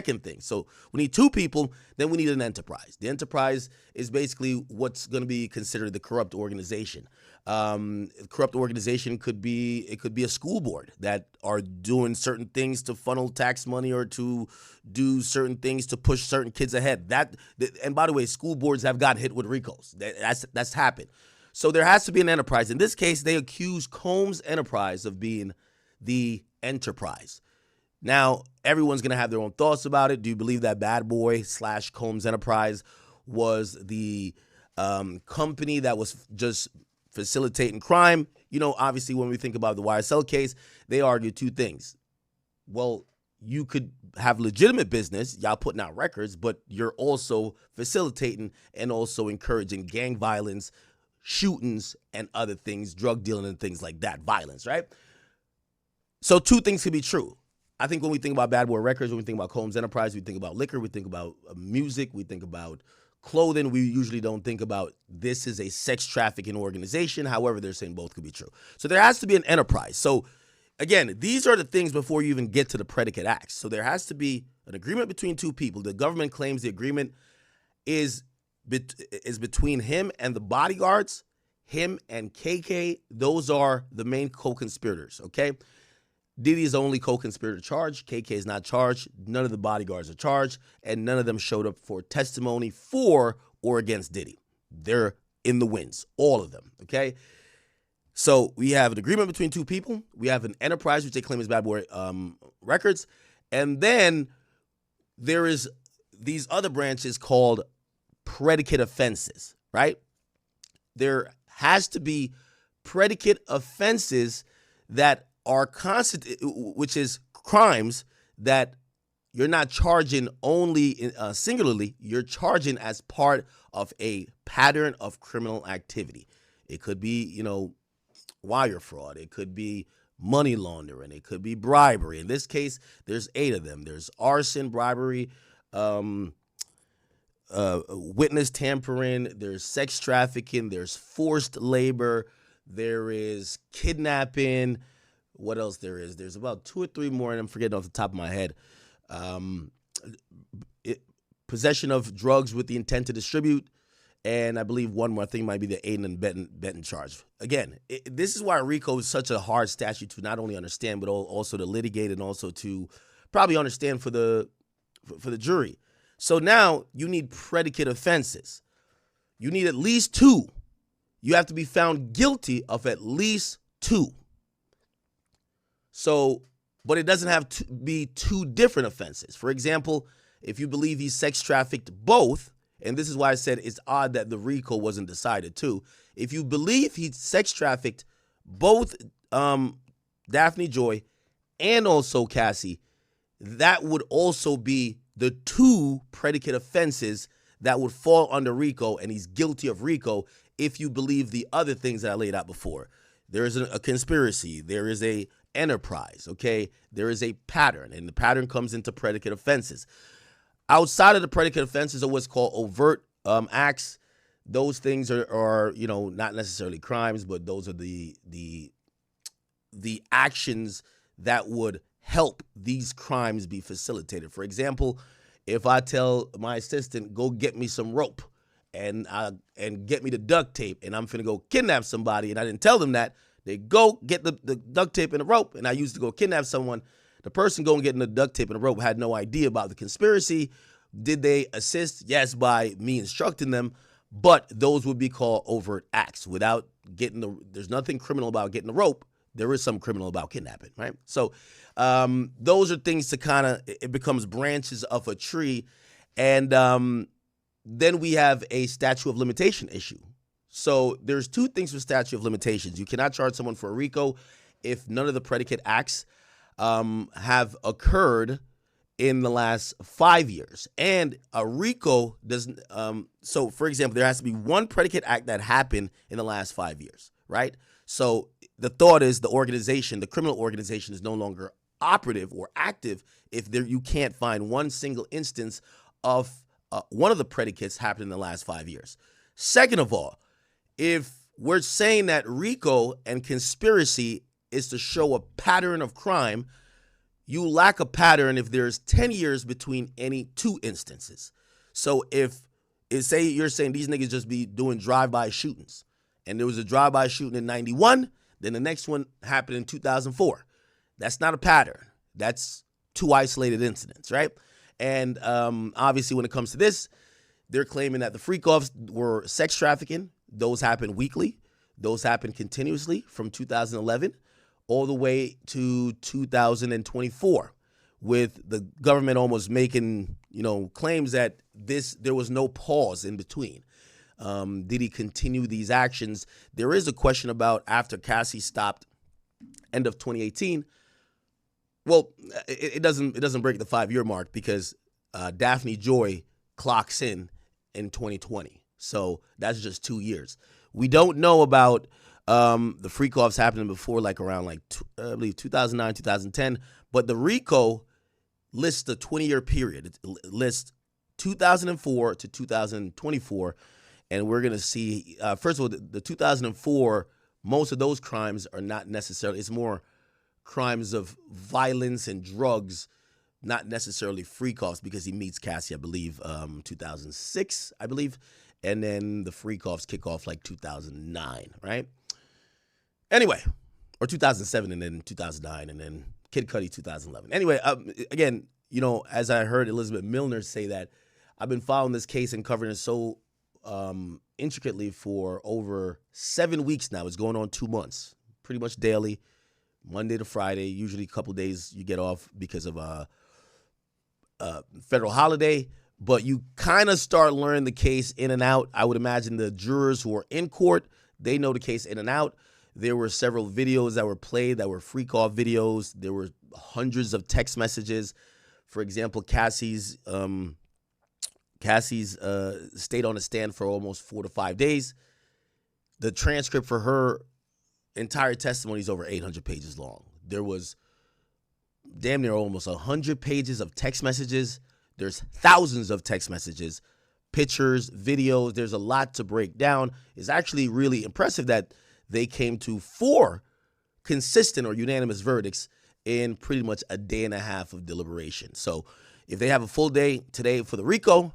second thing. So we need two people, then we need an enterprise. The enterprise is basically what's going to be considered the corrupt organization. Corrupt organization could be a school board that are doing certain things to funnel tax money or to do certain things to push certain kids ahead. And by the way, school boards have got hit with RICOs. That's happened. So there has to be an enterprise. In this case, they accuse Combs Enterprise of being the enterprise. Now, everyone's going to have their own thoughts about it. Do you believe that Bad Boy / Combs Enterprise was the company that was just facilitating crime? Obviously, when we think about the YSL case, they argue two things. Well, you could have legitimate business, y'all putting out records, but you're also facilitating and also encouraging gang violence, shootings, and other things, drug dealing and things like that, violence, right? So two things could be true. I think when we think about Bad Boy Records, when we think about Combs Enterprise, we think about liquor, we think about music, we think about clothing. We usually don't think about this is a sex trafficking organization. However, they're saying both could be true. So there has to be an enterprise. So again, these are the things before you even get to the predicate acts. So there has to be an agreement between two people. The government claims the agreement is between him and the bodyguards, him and KK. Those are the main co-conspirators, okay? Diddy is the only co-conspirator charged. KK is not charged. None of the bodyguards are charged, and none of them showed up for testimony for or against Diddy. They're in the wins, all of them, okay? So we have an agreement between two people. We have an enterprise, which they claim is Bad Boy Records. And then there is these other branches called predicate offenses, right? There has to be predicate offenses that are which is crimes that you're not charging only singularly, you're charging as part of a pattern of criminal activity. It could be, wire fraud. It could be money laundering. It could be bribery. In this case, there's 8 of them. There's arson, bribery, witness tampering, there's sex trafficking, there's forced labor, there is kidnapping. What else there is? There's about 2 or 3 more, and I'm forgetting off the top of my head. Possession of drugs with the intent to distribute, and I believe one more thing might be the aiding and abetting charge. Again, this is why RICO is such a hard statute to not only understand, but also to litigate and also to probably understand for the jury. So now you need predicate offenses. You need at least 2. You have to be found guilty of at least 2. So, but it doesn't have to be 2 different offenses. For example, if you believe he sex trafficked both, and this is why I said it's odd that the RICO wasn't decided too. If you believe he sex trafficked both Daphne Joy and also Cassie, that would also be the 2 predicate offenses that would fall under RICO, and he's guilty of RICO if you believe the other things that I laid out before. There is a conspiracy. There is a enterprise, okay? There is a pattern, and the pattern comes into predicate offenses. Outside of the predicate offenses are what's called overt acts. Those things are not necessarily crimes, but those are the actions that would help these crimes be facilitated. For example, if I tell my assistant, go get me some rope and get me the duct tape, and I'm finna go kidnap somebody, and I didn't tell them that, they go get the duct tape and the rope, and I used to go kidnap someone. The person going getting the duct tape and the rope had no idea about the conspiracy. Did they assist? Yes, by me instructing them, but those would be called overt acts. Without there's nothing criminal about getting the rope. There is some criminal about kidnapping, right? So those are things to kind of, it becomes branches of a tree. And then we have a statute of limitation issue. So there's 2 things with statute of limitations. You cannot charge someone for a RICO if none of the predicate acts have occurred in the last 5 years. And a RICO doesn't, so for example, there has to be 1 predicate act that happened in the last 5 years, right? So the thought is the criminal organization is no longer operative or active if you can't find one single instance of one of the predicates happened in the last 5 years. Second of all, if we're saying that RICO and conspiracy is to show a pattern of crime, you lack a pattern if there's 10 years between any two instances. So say you're saying these niggas just be doing drive-by shootings, and there was a drive-by shooting in 91, then the next one happened in 2004. That's not a pattern. That's two isolated incidents, right? And obviously when it comes to this, they're claiming that the freak-offs were sex trafficking. Those happen weekly. Those happen continuously from 2011 all the way to 2024, with the government almost making, claims that there was no pause in between. Did he continue these actions? There is a question about after Cassie stopped end of 2018. Well, it doesn't break the 5-year mark because Daphne Joy clocks in 2020. So that's just 2 years. We don't know about the freak-offs happening before, around I believe 2009, 2010. But the RICO lists a 20-year period. It lists 2004 to 2024. And we're going to see, first of all, the 2004, most of those crimes are not necessarily, it's more crimes of violence and drugs, not necessarily freak-offs, because he meets Cassie, I believe, 2006, I believe. And then the freak-offs kick off 2009, right? Anyway, or 2007 and then 2009 and then Kid Cudi 2011. Anyway, again, as I heard Elizabeth Milner say that, I've been following this case and covering it so intricately for over 7 weeks now. It's going on 2 months, pretty much daily, Monday to Friday. Usually a couple days you get off because of a federal holiday, but you kind of start learning the case in and out. I would imagine the jurors who are in court, they know the case in and out. There were several videos that were played that were freak-off videos. There were hundreds of text messages. For example, Cassie's stayed on the stand for almost 4 to 5 days. The transcript for her entire testimony is over 800 pages long. There was damn near almost 100 pages of text messages. There's thousands of text messages, pictures, videos. There's a lot to break down. It's actually really impressive that they came to 4 consistent or unanimous verdicts in pretty much a day and a half of deliberation. So if they have a full day today for the RICO,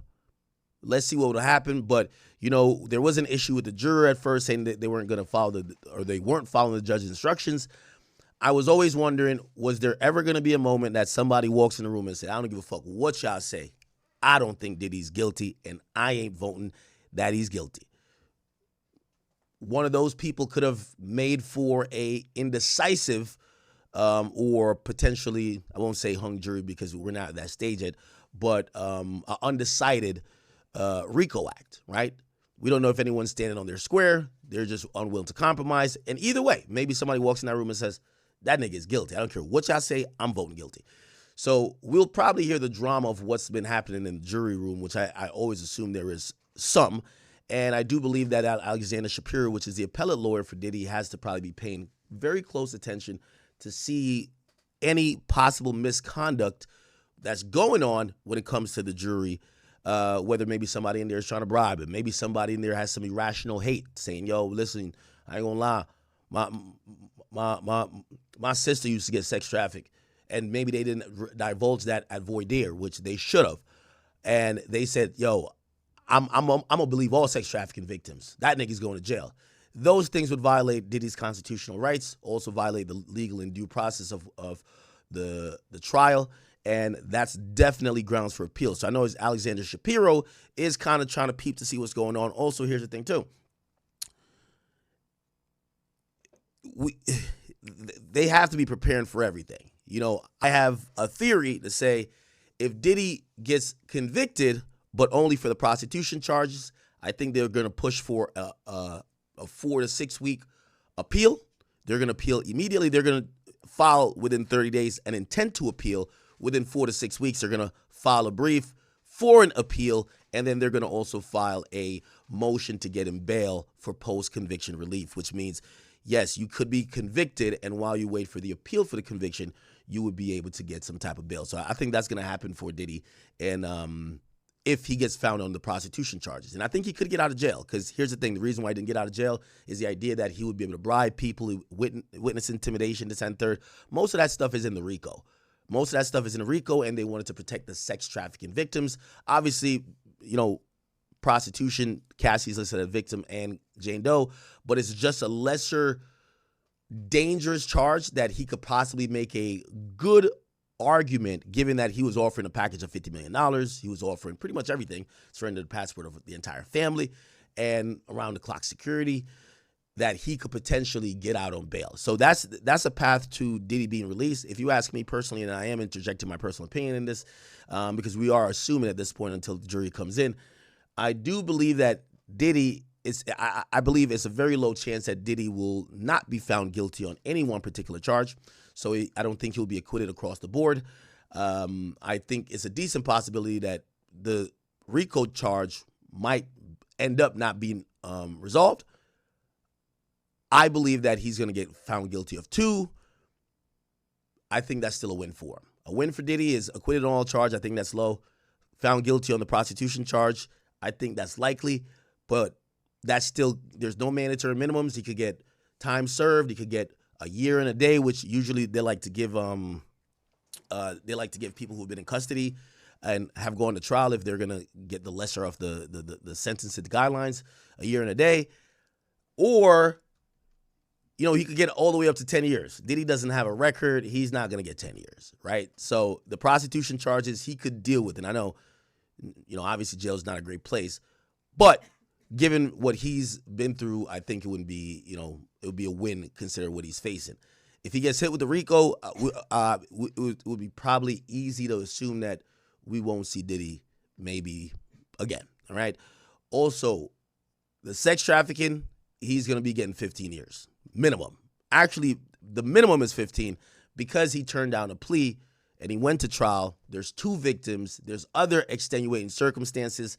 let's see what will happen. But, there was an issue with the juror at first saying that they weren't going to follow they weren't following the judge's instructions. I was always wondering, was there ever going to be a moment that somebody walks in the room and say, I don't give a fuck what y'all say. I don't think Diddy's guilty, and I ain't voting that he's guilty. One of those people could have made for a indecisive or potentially, I won't say hung jury because we're not at that stage yet, but an undecided RICO act, right? We don't know if anyone's standing on their square. They're just unwilling to compromise. And either way, maybe somebody walks in that room and says, that nigga is guilty. I don't care what y'all say, I'm voting guilty. So we'll probably hear the drama of what's been happening in the jury room, which I always assume there is some. And I do believe that Alexander Shapiro, which is the appellate lawyer for Diddy, has to probably be paying very close attention to see any possible misconduct that's going on when it comes to the jury, whether maybe somebody in there is trying to bribe him. Maybe somebody in there has some irrational hate saying, yo, listen, I ain't gonna lie, my sister used to get sex trafficked, and maybe they didn't divulge that at voir dire, which they should have. And they said, yo, I'm gonna believe all sex trafficking victims. That nigga's going to jail. Those things would violate Diddy's constitutional rights, also violate the legal and due process of the trial, and that's definitely grounds for appeal. So I know Alexander Shapiro is kind of trying to peep to see what's going on. Also, here's the thing too. They have to be preparing for everything. I have a theory to say if Diddy gets convicted, but only for the prostitution charges, I think they're going to push for a 4 to 6 week appeal. They're going to appeal immediately. They're going to file within 30 days an intent to appeal. Within 4 to 6 weeks, they're going to file a brief for an appeal, and then they're going to also file a motion to get him bail for post-conviction relief, which means, yes, you could be convicted, and while you wait for the appeal for the conviction, you would be able to get some type of bail. So I think that's going to happen for Diddy, and if he gets found on the prostitution charges. And I think he could get out of jail, because here's the thing. The reason why he didn't get out of jail is the idea that he would be able to bribe people, witness intimidation, this and third. Most of that stuff is in the RICO. Most of that stuff is in RICO, and they wanted to protect the sex trafficking victims. Obviously, prostitution, Cassie's listed as a victim, and Jane Doe, but it's just a lesser dangerous charge that he could possibly make a good argument, given that he was offering a package of $50 million. He was offering pretty much everything, surrender the passport of the entire family, and around-the-clock security, that he could potentially get out on bail. So that's a path to Diddy being released. If you ask me personally, and I am interjecting my personal opinion in this, because we are assuming at this point until the jury comes in, I do believe that Diddy I believe it's a very low chance that Diddy will not be found guilty on any one particular charge. So I don't think he'll be acquitted across the board. I think it's a decent possibility that the RICO charge might end up not being resolved. I believe that he's going to get found guilty of 2. I think that's still a win for him. A win for Diddy is acquitted on all charge. I think that's low. Found guilty on the prostitution charge. I think that's likely, but that's still, there's no mandatory minimums. He could get time served. He could get a year and a day, which usually they like to give people who've been in custody and have gone to trial if they're gonna get the lesser of the sentence and the guidelines, a year and a day. Or, he could get all the way up to 10 years. Diddy doesn't have a record. He's not gonna get 10 years, right? So the prostitution charges he could deal with. And I know, obviously jail's not a great place, but given what he's been through, I think it wouldn't be, it would be a win considering what he's facing. If he gets hit with the RICO, it would be probably easy to assume that we won't see Diddy maybe again, all right? Also, the sex trafficking, he's going to be getting 15 years, minimum. Actually, the minimum is 15 because he turned down a plea and he went to trial. There's 2 victims. There's other extenuating circumstances.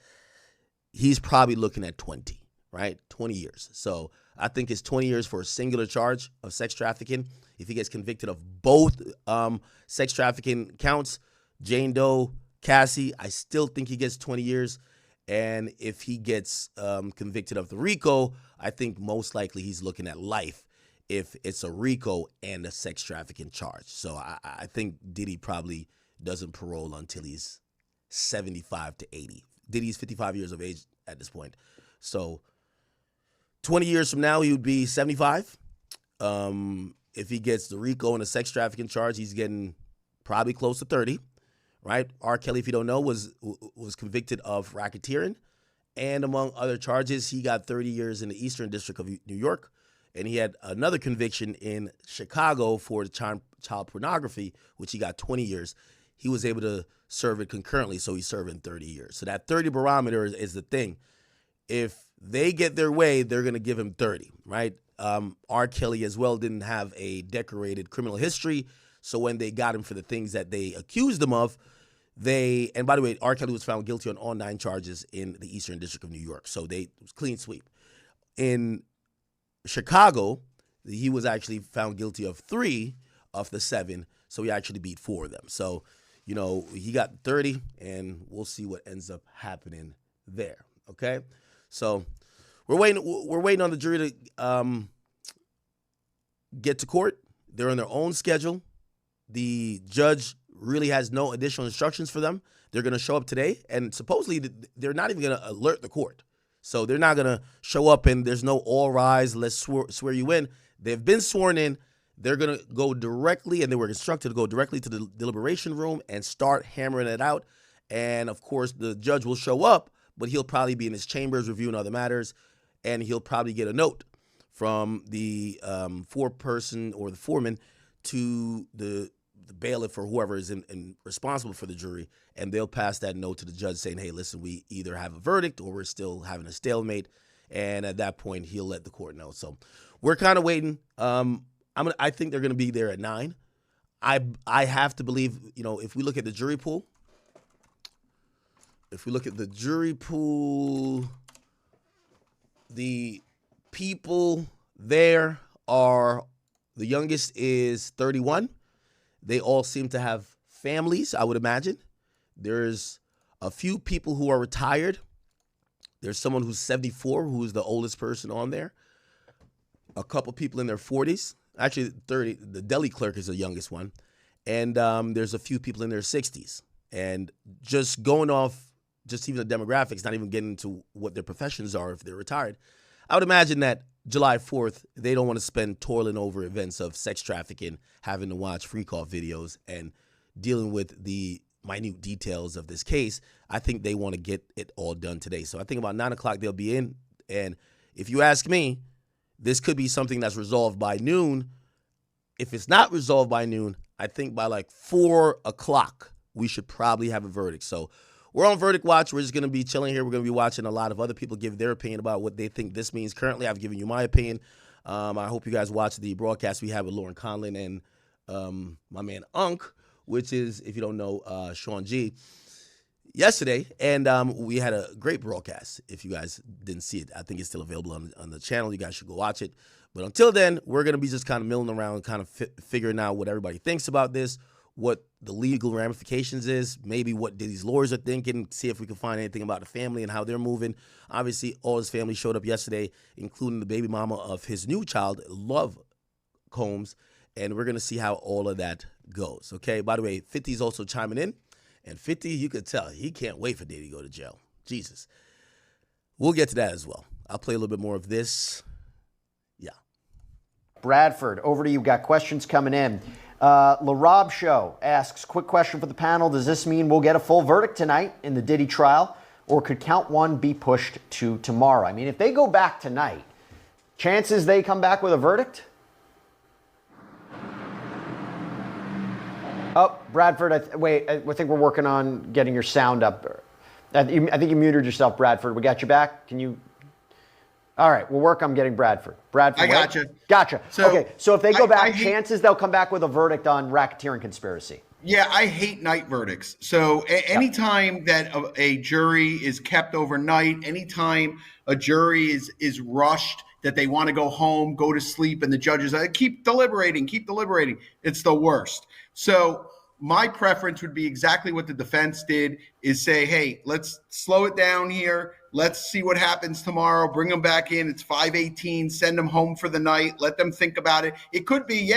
He's probably looking at 20, right? 20 years. So I think it's 20 years for a singular charge of sex trafficking. If he gets convicted of both sex trafficking counts, Jane Doe, Cassie, I still think he gets 20 years. And if he gets convicted of the RICO, I think most likely he's looking at life if it's a RICO and a sex trafficking charge. So I think Diddy probably doesn't parole until he's 75 to 80. Diddy's 55 years of age at this point. So 20 years from now, he would be 75. If he gets the RICO and a sex trafficking charge, he's getting probably close to 30, right? R. Kelly, if you don't know, was convicted of racketeering. And among other charges, he got 30 years in the Eastern District of New York. And he had another conviction in Chicago for child pornography, which he got 20 years. He was able to serve it concurrently, so he's serving 30 years. So that 30 barometer is the thing. If they get their way, they're going to give him 30, right? R. Kelly as well didn't have a decorated criminal history, so when they got him for the things that they accused him of, and by the way, R. Kelly was found guilty on all 9 charges in the Eastern District of New York, so it was clean sweep. In Chicago, he was actually found guilty of 3 of the 7, so he actually beat 4 of them. So, he got 30, and we'll see what ends up happening there. Okay, so we're waiting on the jury to get to court. They're on their own schedule. The judge really has no additional instructions for them. They're going to show up today, and supposedly they're not even going to alert the court. So they're not going to show up and there's no all rise, let's swear you in. They've been sworn in. They're going to go directly, and they were instructed to go directly to the deliberation room and start hammering it out. And, of course, the judge will show up, but he'll probably be in his chambers reviewing other matters, and he'll probably get a note from the foreperson or the foreman to the bailiff or whoever is responsible for the jury, and they'll pass that note to the judge saying, hey, listen, we either have a verdict or we're still having a stalemate, and at that point, he'll let the court know. So we're kind of waiting. I think they're going to be there at 9. I have to believe, if we look at the jury pool, the people there are, the youngest is 31. They all seem to have families, I would imagine. There's a few people who are retired. There's someone who's 74, who's the oldest person on there. A couple people in their 40s. Actually, 30. The deli clerk is the youngest one. and there's a few people in their 60s. And just going off just even the demographics, not even getting into what their professions are if they're retired, I would imagine that July 4th, they don't want to spend toiling over events of sex trafficking, having to watch free call videos, and dealing with the minute details of this case. I think they want to get it all done today. So I think about 9 o'clock they'll be in. And if you ask me, this could be something that's resolved by noon. If it's not resolved by noon, I think by like 4 o'clock, we should probably have a verdict. So we're on verdict watch. We're just going to be chilling here. We're going to be watching a lot of other people give their opinion about what they think this means. Currently, I've given you my opinion. I hope you guys watch the broadcast we have with Lauren Conlon and my man Unc, which is, if you don't know, Sean G, yesterday. And we had a great broadcast. If you guys didn't see it, I think it's still available on the channel. You guys should go watch it. But until then, we're going to be just kind of milling around, kind of figuring out what everybody thinks about this, what the legal ramifications is, maybe what Diddy's lawyers are thinking, see if we can find anything about the family and how they're moving. Obviously, all his family showed up yesterday, including the baby mama of his new child, Love Combs, and we're going to see how all of that goes, okay? By the way, 50's also chiming in, and 50, you could tell, he can't wait for Diddy to go to jail. Jesus. We'll get to that as well. I'll play a little bit more of this. Yeah. Bradford, over to you. Got questions coming in. LaRob Show asks, quick question for the panel. Does this mean we'll get a full verdict tonight in the Diddy trial, or could count one be pushed to tomorrow? I mean, if they go back tonight, chances they come back with a verdict? Oh, Bradford, I think we're working on getting your sound up. I think you muted yourself, Bradford. We got you back. Can you? All right, we'll work on getting Bradford. I gotcha. Gotcha. Okay, so if they go back, chances they'll come back with a verdict on racketeering conspiracy. Yeah, I hate night verdicts. So anytime that a jury is kept overnight, anytime a jury is rushed, that they want to go home, go to sleep, and the judges keep deliberating, it's the worst. So my preference would be exactly what the defense did, is say, hey, let's slow it down here. Let's see what happens tomorrow. Bring them back in. It's 5:18. Send them home for the night. Let them think about it. It could be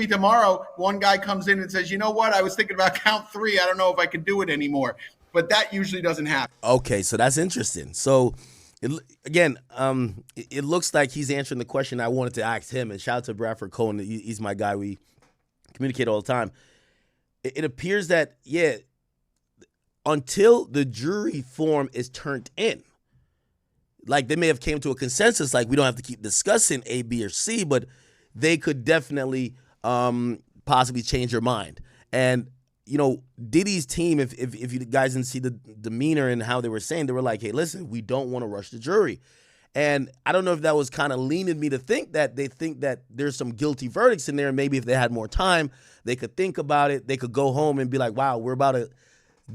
tomorrow. One guy comes in and says, you know what? I was thinking about count 3. I don't know if I can do it anymore. But that usually doesn't happen. Okay, so that's interesting. So, it looks like he's answering the question I wanted to ask him. And shout out to Bradford Cohen. He's my guy. We communicate all the time. It appears that, until the jury form is turned in, like they may have came to a consensus, like we don't have to keep discussing A, B, or C, but they could definitely possibly change their mind. And, Diddy's team, if you guys didn't see the demeanor and how they were saying, they were like, hey, listen, we don't want to rush the jury. And I don't know if that was kind of leaning me to think that they think that there's some guilty verdicts in there. And maybe if they had more time, they could think about it. They could go home and be like, wow, we're about to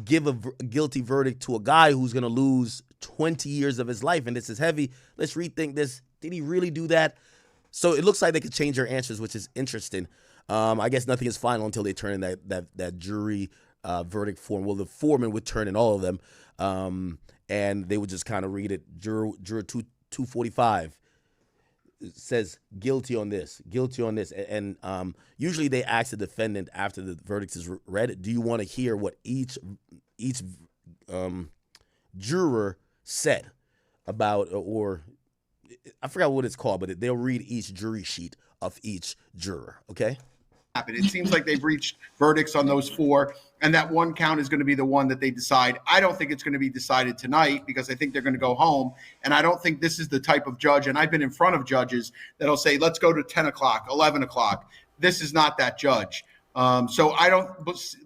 give a guilty verdict to a guy who's going to lose 20 years of his life. And this is heavy. Let's rethink this. Did he really do that? So it looks like they could change their answers, which is interesting. I guess nothing is final until they turn in that jury verdict form. Well, the foreman would turn in all of them. And they would just kind of read it. Juror 245 says guilty on this. And usually they ask the defendant after the verdict is read, do you want to hear what each juror said about, or I forgot what it's called, but they'll read each jury sheet of each juror, okay? It seems like they've reached verdicts on those 4, and that one count is going to be the one that they decide. I don't think it's going to be decided tonight because I think they're going to go home, and I don't think this is the type of judge, and I've been in front of judges that'll say, let's go to 10 o'clock, 11 o'clock. This is not that judge. So I don't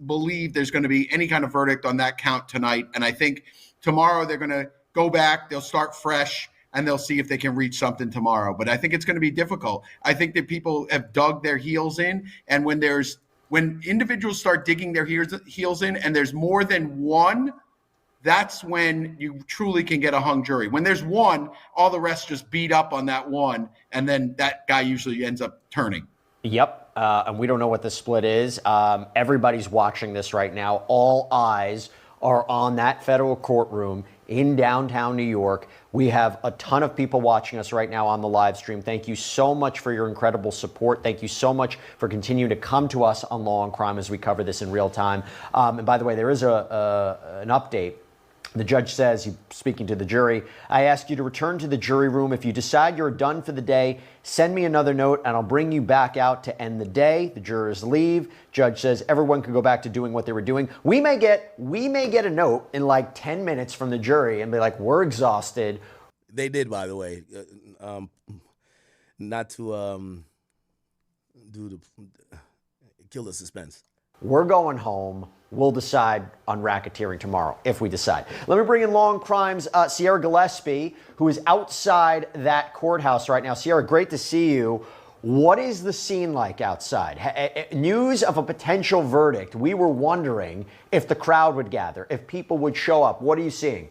believe there's going to be any kind of verdict on that count tonight, and I think tomorrow they're going to go back, they'll start fresh, and they'll see if they can reach something tomorrow. But I think it's going to be difficult. I think that people have dug their heels in, and when individuals start digging their heels in and there's more than one, that's when you truly can get a hung jury. When there's one, all the rest just beat up on that one, and then that guy usually ends up turning. Yep, and we don't know what the split is. Everybody's watching this right now. All eyes are on that federal courtroom in downtown New York. We have a ton of people watching us right now on the live stream. Thank you so much for your incredible support. Thank you so much for continuing to come to us on Law and Crime as we cover this in real time. And by the way, there is an update. The judge says, speaking to the jury, I ask you to return to the jury room. If you decide you're done for the day, send me another note and I'll bring you back out to end the day. The jurors leave. Judge says everyone can go back to doing what they were doing. We may get a note in like 10 minutes from the jury and be like, we're exhausted. They did, by the way, not to kill the suspense. We're going home. We'll decide on racketeering tomorrow, if we decide. Let me bring in Law and Crime's Sierra Gillespie, who is outside that courthouse right now. Sierra, great to see you. What is the scene like outside? News of a potential verdict. We were wondering if the crowd would gather, if people would show up. What are you seeing?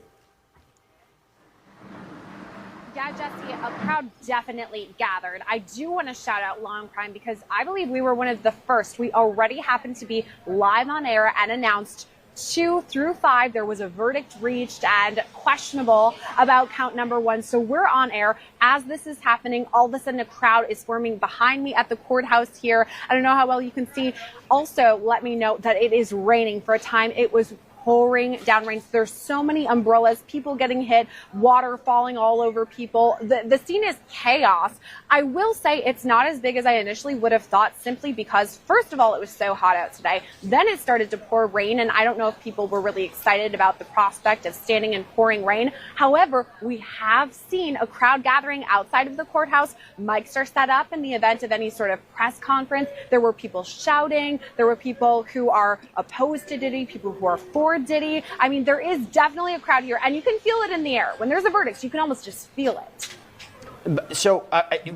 Yeah, Jesse, a crowd definitely gathered. I do want to shout out Law and Crime because I believe we were one of the first. We already happened to be live on air and announced 2 through 5. There was a verdict reached and questionable about count number 1. So we're on air as this is happening. All of a sudden, a crowd is forming behind me at the courthouse here. I don't know how well you can see. Also, let me note that it is raining. For a time, it was pouring down rain. There's so many umbrellas, people getting hit, water falling all over people. The scene is chaos. I will say it's not as big as I initially would have thought, simply because, first of all, it was so hot out today. Then it started to pour rain, and I don't know if people were really excited about the prospect of standing in pouring rain. However, we have seen a crowd gathering outside of the courthouse. Mics are set up in the event of any sort of press conference. There were people shouting. There were people who are opposed to Diddy, people who are for Diddy. I mean, there is definitely a crowd here, and you can feel it in the air. When there's a verdict, you can almost just feel it. So,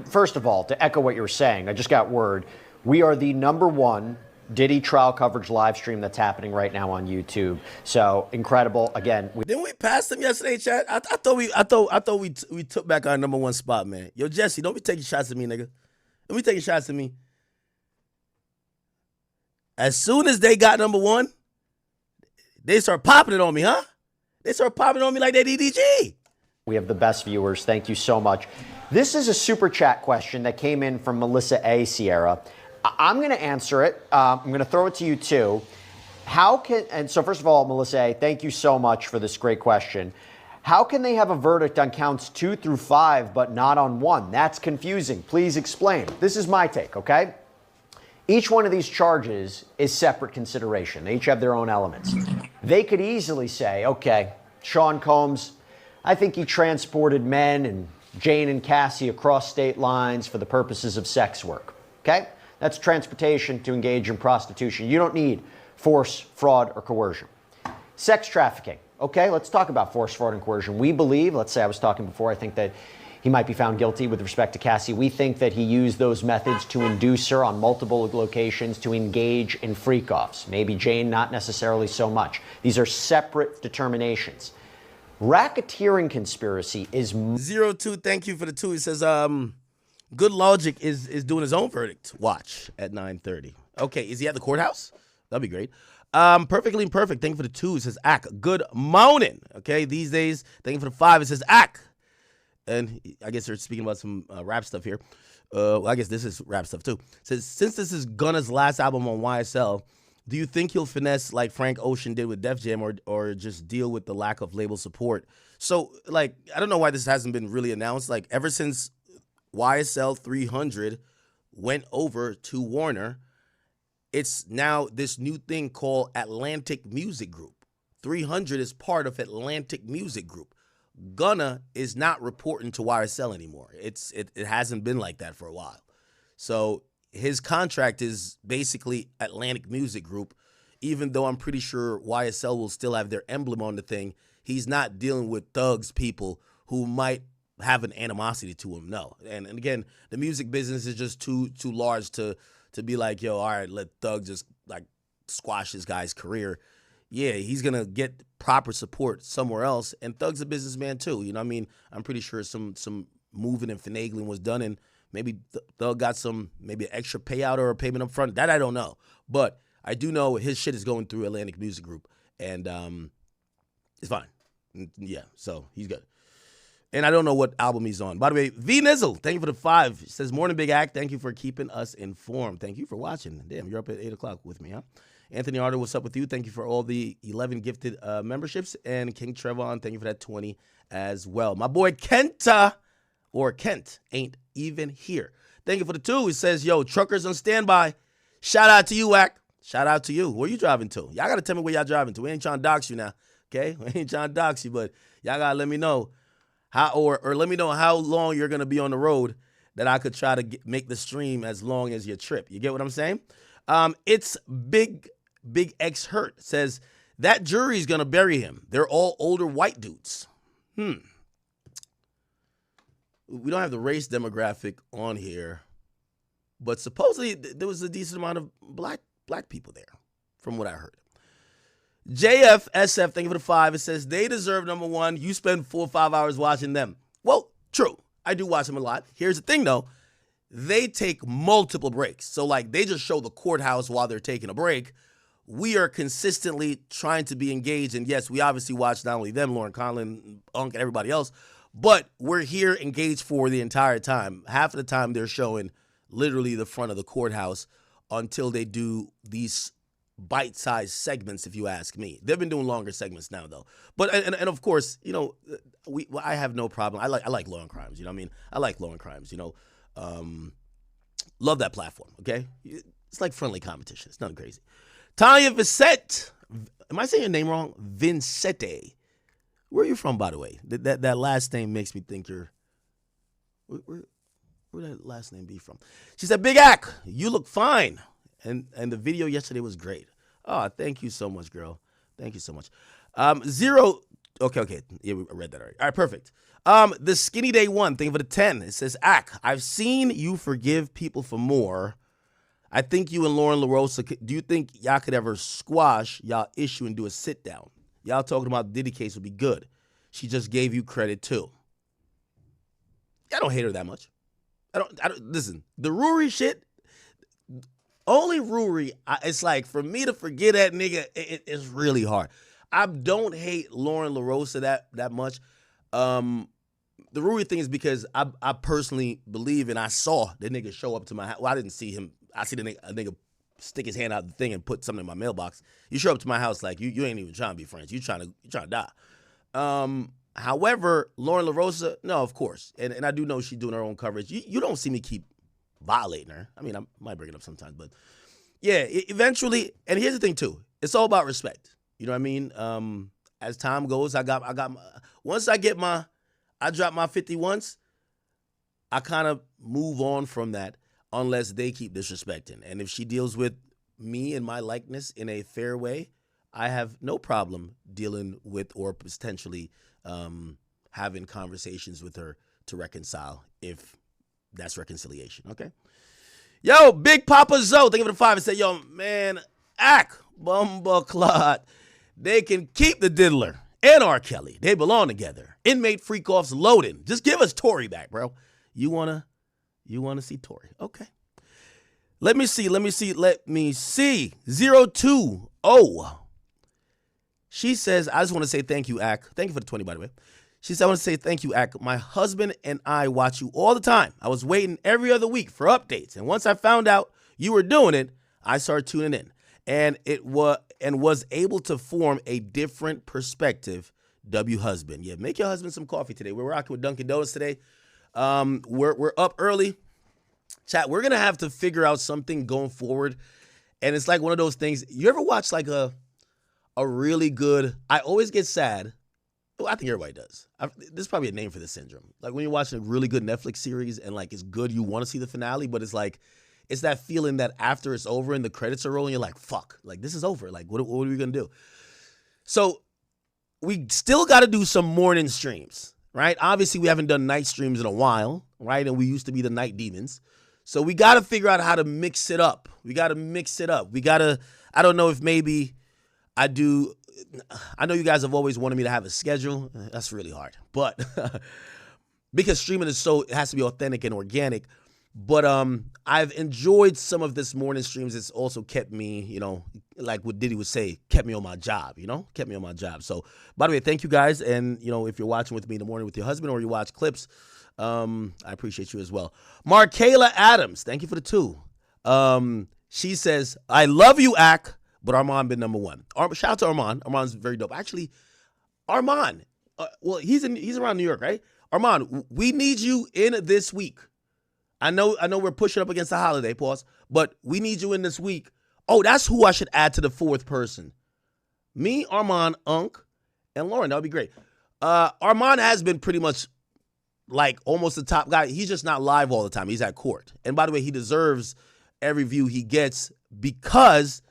first of all, to echo what you were saying, I just got word. We are the #1 Diddy trial coverage live stream that's happening right now on YouTube. So incredible. Again, Didn't we pass them yesterday, Chad? I thought we took back our #1 spot, man. Yo, Jesse, don't be taking shots at me, nigga. Don't be taking shots at me. As soon as they got #1, they start popping it on me, huh? They start popping it on me like they DDG. We have the best viewers. Thank you so much. This is a super chat question that came in from Melissa A. Sierra. I'm going to answer it. I'm going to throw it to you too. So first of all, Melissa A., thank you so much for this great question. How can they have a verdict on counts 2 through 5 but not on 1? That's confusing. Please explain. This is my take, okay? Each one of these charges is separate consideration. They each have their own elements. They could easily say, okay, Sean Combs, I think he transported men and Jane and Cassie across state lines for the purposes of sex work. Okay? That's transportation to engage in prostitution. You don't need force, fraud, or coercion. Sex trafficking. Okay, let's talk about force, fraud, and coercion. We believe, let's say I was talking before, I think that he might be found guilty with respect to Cassie. We think that he used those methods to induce her on multiple locations to engage in freak-offs. Maybe Jane, not necessarily so much. These are separate determinations. Racketeering conspiracy is 02, thank you for the 2. He says, Good Logic is doing his own verdict. Watch at 9:30. Okay, is he at the courthouse? That'd be great. Perfectly Imperfect, thank you for the 2. It says, Ak, good morning. Okay, these days, thank you for the 5. It says, Ak. And I guess they're speaking about some rap stuff here. Well, I guess this is rap stuff too. It says, since this is Gunna's last album on YSL, do you think he'll finesse like Frank Ocean did with Def Jam or just deal with the lack of label support? So, like, I don't know why this hasn't been really announced. Like, ever since YSL 300 went over to Warner, it's now this new thing called Atlantic Music Group. 300 is part of Atlantic Music Group. Gunna is not reporting to YSL anymore. It hasn't been like that for a while. So his contract is basically Atlantic Music Group, even though I'm pretty sure YSL will still have their emblem on the thing. He's not dealing with thugs, people who might have an animosity to him. No. And again, the music business is just too large to be like, yo, all right, let Thug just like squash this guy's career. Yeah, he's going to get proper support somewhere else. And Thug's a businessman too. You know what I mean? I'm pretty sure some moving and finagling was done, and maybe Thug got maybe an extra payout or a payment up front. That I don't know. But I do know his shit is going through Atlantic Music Group. And It's fine. Yeah, so he's good. And I don't know what album he's on. By the way, V Nizzle, thank you for the 5. He says, morning, Big Act. Thank you for keeping us informed. Thank you for watching. Damn, you're up at 8 o'clock with me, huh? Anthony Arter, what's up with you? Thank you for all the 11 gifted memberships. And King Trevon, thank you for that 20 as well. My boy Kent ain't even here. Thank you for the 2. He says, yo, truckers on standby. Shout out to you, Act. Shout out to you. Where you driving to? Y'all got to tell me where y'all driving to. We ain't trying to dox you now, okay? We ain't trying to dox you, but y'all got to let me know. Or let me know how long you're going to be on the road that I could try to make the stream as long as your trip. You get what I'm saying? It's Big X Hurt says, that jury's going to bury him. They're all older white dudes. We don't have the race demographic on here, but supposedly there was a decent amount of black people there from what I heard. JFSF, thank you for the 5. It says, they deserve number 1. You spend 4 or 5 hours watching them. Well, true. I do watch them a lot. Here's the thing, though. They take multiple breaks. So, like, they just show the courthouse while they're taking a break. We are consistently trying to be engaged. And, yes, we obviously watch not only them, Lauren Conlon, Unk, and everybody else, but we're here engaged for the entire time. Half of the time they're showing literally the front of the courthouse until they do these bite-sized segments, if you ask me. They've been doing longer segments now, though. But and of course, you know, I have no problem. I like Law and Crimes. You know what I mean? I like Law and Crimes. You know, love that platform. Okay, it's like friendly competition. It's nothing crazy. Tanya Vicette, am I saying your name wrong? Vincette. Where are you from, by the way? That last name makes me think you're. Where that last name be from? She said, Big Ack, you look fine. And the video yesterday was great. Oh, thank you so much, girl. Thank you so much. Zero. Okay. Yeah, I read that already. All right, perfect. The Skinny Day 1, thank you for the 10. It says, Ack, I've seen you forgive people for more. I think you and Lauren LaRosa, do you think y'all could ever squash y'all issue and do a sit down? Y'all talking about the Diddy case would be good. She just gave you credit too. I don't hate her that much. I don't listen, the Ruri shit, only Ruri, it's like, for me to forget that nigga, it's really hard. I don't hate Lauren LaRosa that much. The Ruri thing is because I personally believe, and I saw the nigga show up to my house. Well, I didn't see him. I see a nigga stick his hand out the thing and put something in my mailbox. You show up to my house like, you ain't even trying to be friends. You trying to die. However, Lauren LaRosa, no, of course. And I do know she's doing her own coverage. You don't see me keep violating her. I mean, I might bring it up sometimes, but yeah, eventually. And here's the thing too: it's all about respect. You know what I mean? As time goes, I got once I drop my 50 once, I kind of move on from that unless they keep disrespecting. And if she deals with me and my likeness in a fair way, I have no problem dealing with or potentially having conversations with her to reconcile if that's reconciliation, okay? Yo, Big Papa Zoe, thank you for the 5. And said, yo, man, Ack, Bumbleclot, they can keep the Diddler and R. Kelly. They belong together. Inmate freak-offs loading. Just give us Tory back, bro. You wanna see Tory? Okay. Let me see. 020. She says, I just want to say thank you, Ack. Thank you for the 20, by the way. She said, I want to say thank you, Ack. My husband and I watch you all the time. I was waiting every other week for updates. And once I found out you were doing it, I started tuning in. And was able to form a different perspective. W husband. Yeah, make your husband some coffee today. We're rocking with Dunkin' Donuts today. We're up early. Chat, we're gonna have to figure out something going forward. And it's like one of those things. You ever watch like a really good, I always get sad. Well, I think everybody does. There's probably a name for this syndrome. Like when you're watching a really good Netflix series and like it's good, you want to see the finale, but it's like, it's that feeling that after it's over and the credits are rolling, you're like, fuck, like this is over. Like what are we going to do? So we still got to do some morning streams, right? Obviously we haven't done night streams in a while, right? And we used to be the night demons. So we got to figure out how to mix it up. We got to, I don't know if maybe I know you guys have always wanted me to have a schedule. That's really hard. But because streaming it has to be authentic and organic. But I've enjoyed some of this morning streams. It's also kept me, you know, like what Diddy would say, kept me on my job, you know, kept me on my job. So, by the way, thank you guys. And, you know, if you're watching with me in the morning with your husband or you watch clips, I appreciate you as well. Markayla Adams, thank you for the 2. She says, I love you, Ak, but Armand been number 1. Shout out to Armand. Armand's very dope. Actually, Armand, well, he's around New York, right? Armand, we need you in this week. I know we're pushing up against the holiday, pause, but we need you in this week. Oh, that's who I should add to the 4th person. Me, Armand, Unc, and Lauren. That would be great. Armand has been pretty much like almost the top guy. He's just not live all the time. He's at court. And by the way, he deserves every view he gets because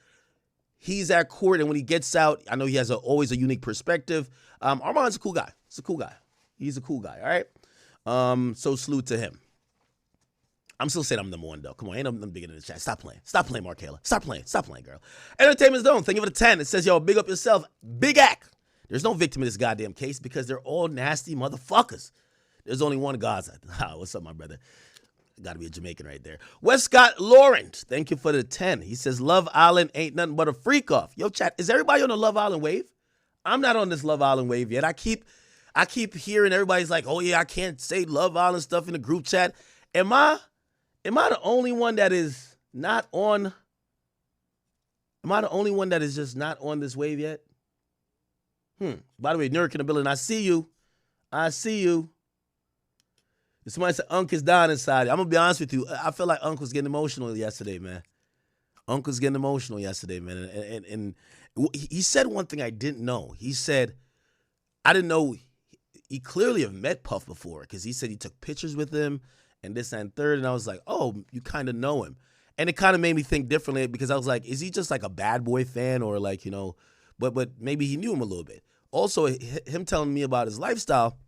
he's at court. And when he gets out, I know he has always a unique perspective. Armand's a cool guy. He's a cool guy. He's a cool guy, all right? So salute to him. I'm still saying I'm number 1, though. Come on, ain't nothing bigger than the chat. Stop playing. Stop playing, Markayla. Stop playing, girl. Entertainment Zone, thank you for the 10. It says, yo, big up yourself. Big Act. There's no victim in this goddamn case because they're all nasty motherfuckers. There's only one Gaza. What's up, my brother? Got to be a Jamaican right there. Westcott Lawrence, thank you for the 10. He says, Love Island ain't nothing but a freak off. Yo, chat, is everybody on the Love Island wave? I'm not on this Love Island wave yet. I keep hearing everybody's like, oh, yeah, I can't say Love Island stuff in the group chat. Am I the only one that is not on? Am I the only one that is just not on this wave yet? By the way, Nurk in the building, I see you. If somebody said Unc is down inside, I'm going to be honest with you. I feel like Unc was getting emotional yesterday, man. And he said one thing I didn't know. He said, I didn't know, he clearly have met Puff before because he said he took pictures with him and this and third. And I was like, oh, you kind of know him. And it kind of made me think differently because I was like, is he just like a Bad Boy fan or like, you know, but maybe he knew him a little bit. Also, him telling me about his lifestyle,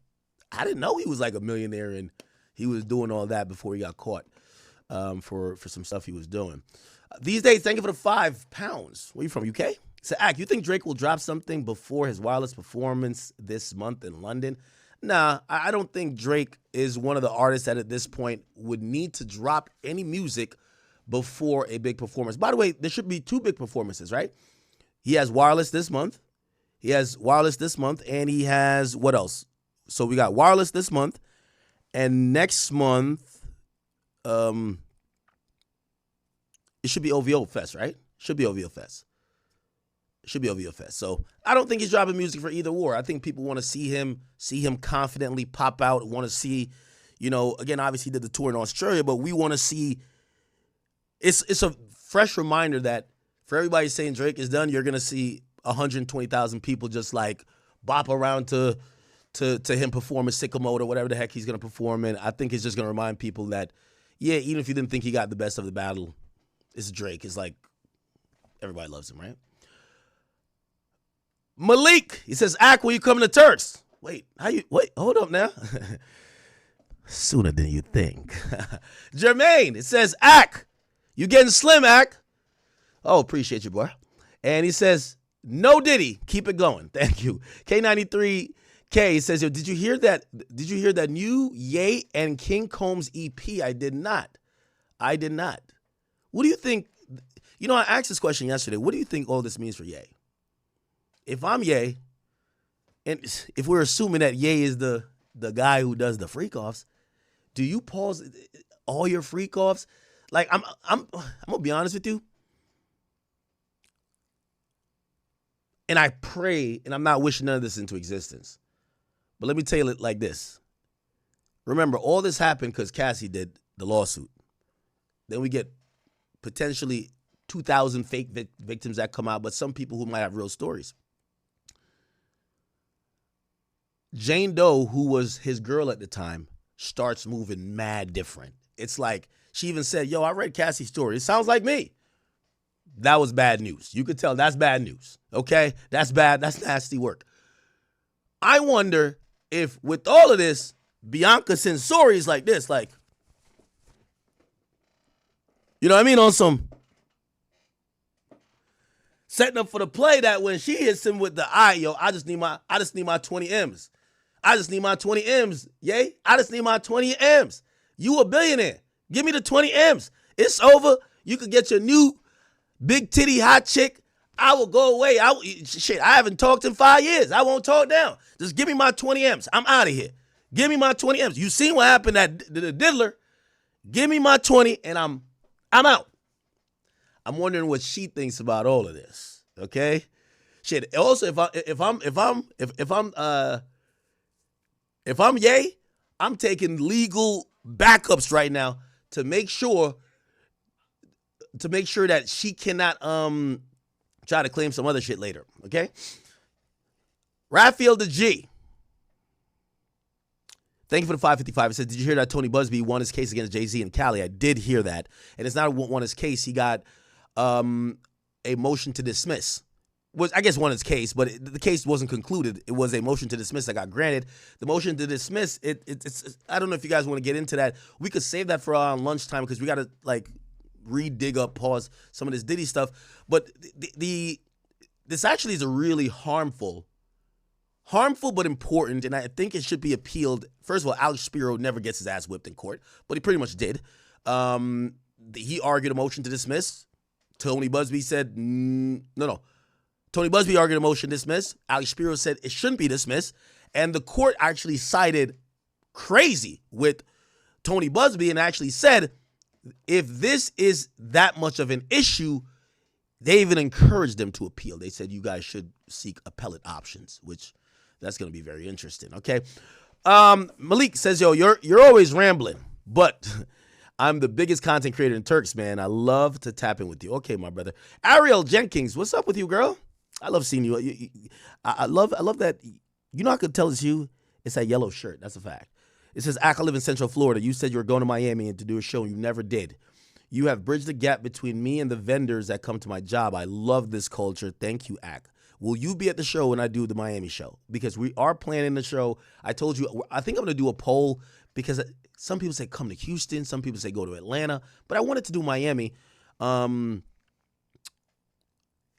I didn't know he was like a millionaire and he was doing all that before he got caught for some stuff he was doing. These days, thank you for the £5. Where you from, UK? So, Ak, you think Drake will drop something before his wireless performance this month in London? Nah, I don't think Drake is one of the artists that at this point would need to drop any music before a big performance. By the way, there should be 2 big performances, right? He has wireless this month. And he has what else? So we got wireless this month. And next month, it should be OVO Fest, right? Should be OVO Fest. So I don't think he's dropping music for either war. I think people want to see him confidently pop out, want to see, you know, again, obviously he did the tour in Australia, but we want to see, it's a fresh reminder that for everybody saying Drake is done, you're going to see 120,000 people just like bop around to him perform a sicko mode or whatever the heck he's going to perform in. I think it's just going to remind people that, yeah, even if you didn't think he got the best of the battle, it's Drake. It's like everybody loves him, right? Malik, he says, Ak, when you coming to Turks? Wait, hold up now. Sooner than you think. Jermaine, it says, Ak, you getting slim, Ak. Oh, appreciate you, boy. And he says, no Diddy, keep it going. Thank you. K93K says, yo, did you hear that new Ye and King Combs EP? I did not. What do you think? You know, I asked this question yesterday. What do you think all this means for Ye? If I'm Ye, and if we're assuming that Ye is the guy who does the freak offs, do you pause all your freak offs? Like I'm gonna be honest with you. And I pray, and I'm not wishing none of this into existence. But let me tell you it like this. Remember, all this happened because Cassie did the lawsuit. Then we get potentially 2,000 fake victims that come out, but some people who might have real stories. Jane Doe, who was his girl at the time, starts moving mad different. It's like, she even said, yo, I read Cassie's story. It sounds like me. That was bad news. You could tell that's bad news, okay? That's bad. That's nasty work. I wonder if with all of this, Bianca sends stories like this, like, you know what I mean, on some setting up for the play that when she hits him with the eye, yo, I just need my 20 M's. I just need my 20 M's, yay. I just need my 20 M's. You a billionaire. Give me the 20 M's. It's over. You could get your new big titty hot chick. I will go away. I haven't talked in 5 years. I won't talk now. Just give me my 20 M's. I'm out of here. Give me my 20 M's. You seen what happened at the Diddler. Give me my 20 and I'm out. I'm wondering what she thinks about all of this. Okay? Shit. Also, if I'm Ye, I'm taking legal backups right now to make sure that she cannot try to claim some other shit later. Okay? Raphael the G. Thank you for the 555. It says, did you hear that Tony Busby won his case against Jay-Z in Cali? I did hear that. And it's not won his case. He got a motion to dismiss. I guess won his case, but the case wasn't concluded. It was a motion to dismiss that got granted. The motion to dismiss, it's I don't know if you guys want to get into that. We could save that for lunchtime because we got to pause some of this Diddy stuff. But this actually is a really harmful but important, and I think it should be appealed. First of all, Alex Spiro never gets his ass whipped in court, but he pretty much did. He argued a motion to dismiss. Tony Busby said, no. Tony Busby argued a motion to dismiss. Alex Spiro said it shouldn't be dismissed. And the court actually sided crazy with Tony Busby and actually said, if this is that much of an issue, they even encouraged them to appeal. They said you guys should seek appellate options, which that's going to be very interesting, okay? Malik says, yo, you're always rambling, but I'm the biggest content creator in Turks, man. I love to tap in with you. Okay, my brother. Ariel Jenkins, what's up with you, girl? I love seeing you. I love that. You know I could tell it's you. It's that yellow shirt. That's a fact. It says, I live in Central Florida. You said you were going to Miami and to do a show, and you never did. You have bridged the gap between me and the vendors that come to my job. I love this culture. Thank you, Ak. Will you be at the show when I do the Miami show? Because we are planning the show. I told you, I think I'm going to do a poll because some people say come to Houston. Some people say go to Atlanta. But I wanted to do Miami.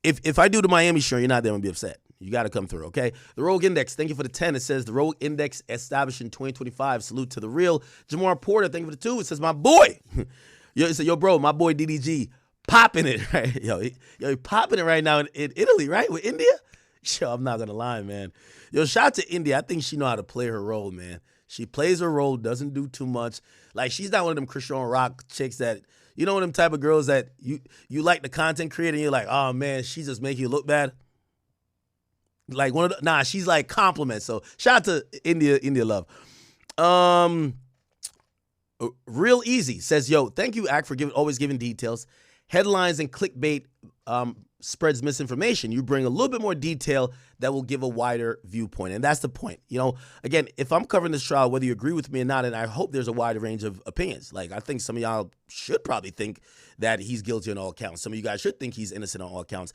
If I do the Miami show, you're not there, I'm going to be upset. You got to come through, okay? The Rogue Index, thank you for the 10. It says the Rogue Index established in 2025. Salute to the real. Jamar Porter, thank you for the 2. It says my boy. It said, yo, bro, my boy DDG popping it, right? Yo, he popping it right now in Italy, right? With India? Yo, I'm not going to lie, man. Yo, shout out to India. I think she know how to play her role, man. She plays her role, doesn't do too much. Like, she's not one of them Christian Rock chicks that, you know, them type of girls that you like the content creator and you're like, oh, man, she just make you look bad. Like, she's like compliments. So, shout out to India love. Real Easy says, yo, thank you, Ak, for always giving details. Headlines and clickbait spreads misinformation. You bring a little bit more detail that will give a wider viewpoint. And that's the point. You know, again, if I'm covering this trial, whether you agree with me or not, and I hope there's a wide range of opinions. Like, I think some of y'all should probably think that he's guilty on all counts. Some of you guys should think he's innocent on all counts.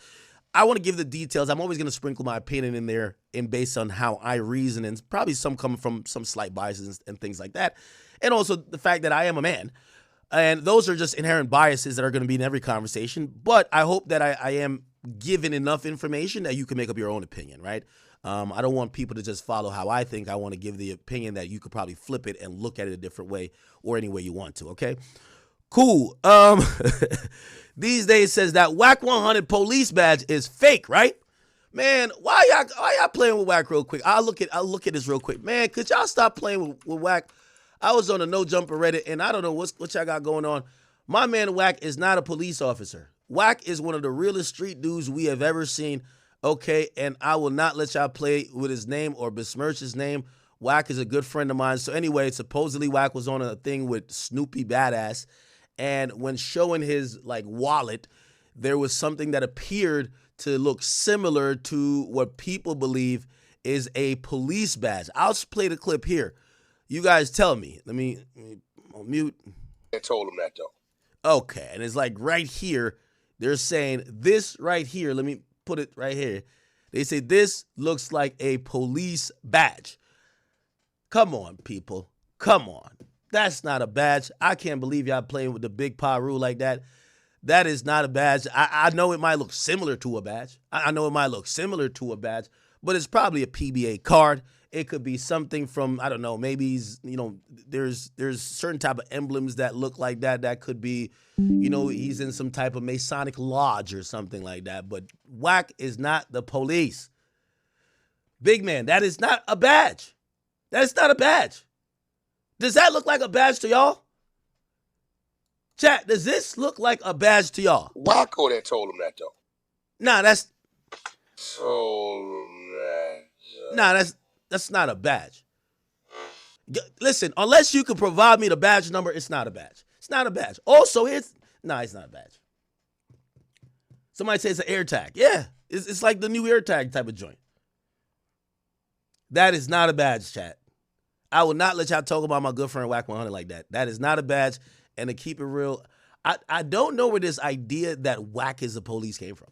I want to give the details. I'm always going to sprinkle my opinion in there and based on how I reason, and probably some coming from some slight biases and things like that. And also the fact that I am a man. And those are just inherent biases that are going to be in every conversation. But I hope that I am given enough information that you can make up your own opinion, right? I don't want people to just follow how I think. I want to give the opinion that you could probably flip it and look at it a different way or any way you want to, okay? Cool. These days says that WAC 100 police badge is fake, right? Man, why y'all playing with WAC real quick? I'll look at this real quick. Man, could y'all stop playing with WAC? I was on a No Jumper Reddit, and I don't know what y'all got going on. My man WAC is not a police officer. WAC is one of the realest street dudes we have ever seen, okay? And I will not let y'all play with his name or besmirch his name. WAC is a good friend of mine. So anyway, supposedly WAC was on a thing with Snoopy Badass, and when showing his wallet, there was something that appeared to look similar to what people believe is a police badge. I'll play the clip here. You guys tell me. Let me mute. I told him that though. Okay, and it's like right here, they're saying this right here. Let me put it right here. They say this looks like a police badge. Come on, people. Come on. That's not a badge. I can't believe y'all playing with the big paw rule like that. That is not a badge. I know it might look similar to a badge. I know it might look similar to a badge, but it's probably a PBA card. It could be something from, I don't know, maybe he's, there's certain type of emblems that look like that. That could be, he's in some type of Masonic lodge or something like that. But WAC is not the police. Big man, that is not a badge. That is not a badge. Does that look like a badge to y'all? Chat, does this look like a badge to y'all? Waco that told him that, though. Nah, that's... Told him that. Nah, that's not a badge. Listen, unless you can provide me the badge number, it's not a badge. It's not a badge. Also, it's not a badge. Somebody say it's an AirTag. Yeah, it's like the new AirTag type of joint. That is not a badge, chat. I will not let y'all talk about my good friend Whack 100 like that. That is not a badge. And to keep it real, I don't know where this idea that Whack is the police came from.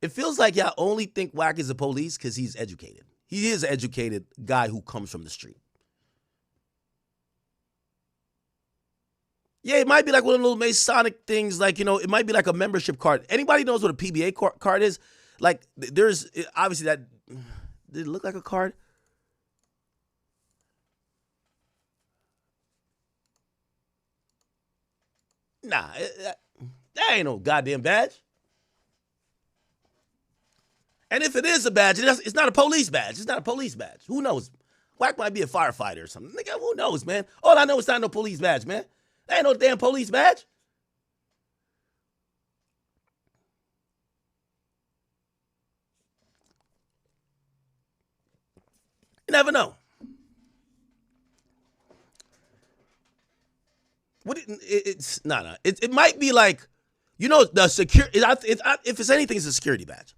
It feels like y'all only think Whack is the police because he's educated. He is an educated guy who comes from the street. Yeah, it might be like one of those Masonic things, like, it might be like a membership card. Anybody knows what a PBA card is? Like, there's obviously that. Did it look like a card? Nah, that ain't no goddamn badge. And if it is a badge, it's not a police badge. It's not a police badge. Who knows? Whack might be a firefighter or something. Nigga, who knows, man? All I know is not no police badge, man. That ain't no damn police badge. You never know. It might be like, the security. If it's anything, it's a security badge.